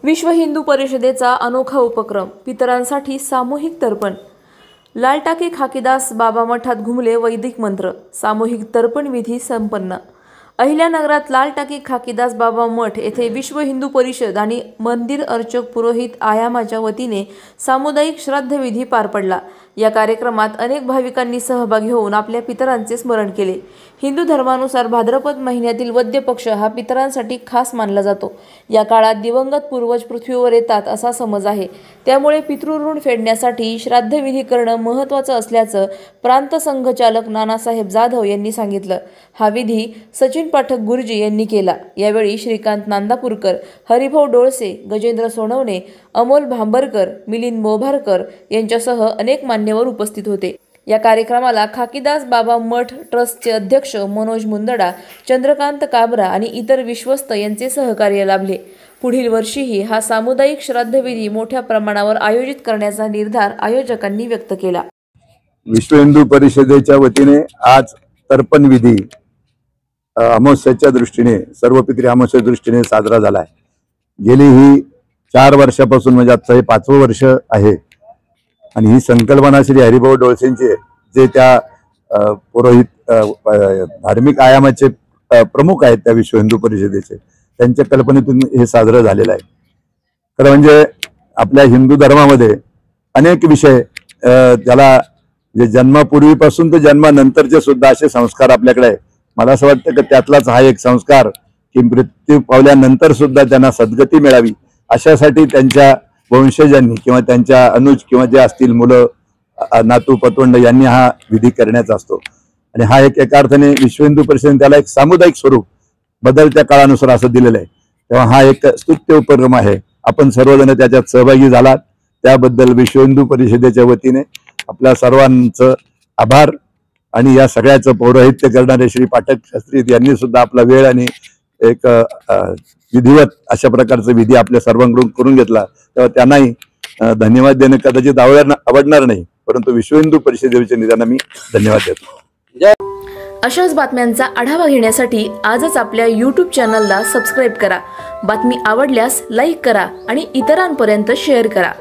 विश्व हिंदू परिषदेचा अनोखा उपक्रम, पितरांसाठी सामूहिक तर्पण। लाल टाके खाकीदास बाबा मठात घुमले वैदिक मंत्र, सामूहिक तर्पण विधी संपन्न। अहिल्यानगरात लाल टाके खाकीदास बाबा मठ येथे विश्व हिंदू परिषद आणि मंदिर अर्चक पुरोहित आयामाच्या वतीने सामुदायिक श्राद्ध विधी पार पडला। या कार्यक्रमात अनेक भाविकांनी सहभागी होऊन आपल्या पितरांचे स्मरण केले। हिंदू धर्मानुसार भाद्रपद महिन्यातील वद्य पक्ष हा पितरांसाठी खास मानला जातो। या काळात दिवंगत पूर्वज पृथ्वीवर येतात असा समज आहे, त्यामुळे पितृऋण फेडण्यासाठी श्राद्ध विधी करणं महत्त्वाचं असल्याचं प्रांत संघचालक नानासाहेब जाधव यांनी सांगितलं। हा विधी सचिन पाठक गुरुजी यांनी केला। यावेळी श्रीकांत नांदापूरकर, हरिभाऊ डोळसे, गजेंद्र सोनवणे, अमोल भांबरकर, मिलिंद मोभारकर यांच्यासह अनेक मान्यवर उपस्थित होते। या कार्यक्रमाला खाकीदास बाबा मठ ट्रस्टचे अध्यक्ष मनोज मुंदडा, चंद्रकांत काबरा आणि इतर विश्वस्त यांचे सहकार्य लाभले। पुढील वर्षीही हा सामुदायिक श्राद्धविधी मोठ्या प्रमाणावर आयोजित करण्याचा निर्धार आयोजकांनी व्यक्त केला। विश्व हिंदू परिषदेच्या वतीने आज तर्पण विधी अमावस्येच्या दृष्टीने, सर्व पितरी अमावस्येच्या दृष्टीने साजरा झाला आहे। गेली ही 4 वर्षापासून, म्हणजे आता हे 5वं वर्ष आहे आणि ही संकल्पना श्री हरिभाऊ डोळसेंची, जे त्या पुरोहित धार्मिक आयामाचे प्रमुख आहेत त्या विश्व हिंदू परिषदेचे, त्यांच्या कल्पनेतून हे साजरं झालेलं आहे। खरं म्हणजे आपल्या हिंदू धर्मामध्ये अनेक विषय, त्याला जे जन्मापूर्वीपासून तर जन्मानंतरचे सुद्धा असे संस्कार आपल्याकडे आहे। मला असं वाटतं की त्यातलाच हा एक संस्कार की मृत्यू पावल्यानंतर सुद्धा त्यांना सद्गती मिळावी, अशासाठी त्यांच्या वंशजांनी किंवा त्यांच्या अनुज किंवा जे असतील मुलं, नातू पतवंड यांनी हा विधी करण्याचा असतो। आणि हा एका अर्थाने विश्व हिंदू परिषदेने त्याला एक सामुदायिक स्वरूप बदलत्या काळानुसार असं दिलेलं आहे। तेव्हा हा एक स्तुत्य उपक्रम आहे। आपण सर्वजण त्याच्यात सहभागी झालात, त्याबद्दल विश्व हिंदू परिषदेच्या वतीने आपल्या सर्वांचं आभार। आणि या सगळ्याचं पौरोहित्य करणारे श्री पाठक शास्त्री यांनी सुद्धा आपला वेळ आणि एक विधिवत अशा प्रकारचा विधी आपल्या सर्वांकडून करून घेतला, तेव्हा त्यांनाही धन्यवाद देणं कदाचित आवडणार नाही, परंतु विश्व हिंदू परिषदेच्या निधाना मी धन्यवाद देतो। अशाच बातम्यांचा आढावा घेण्यासाठी आजच आपल्या YouTube चॅनलला सबस्क्राईब करा। बातमी आवडल्यास लाईक करा आणि इतरांपर्यंत शेअर करा।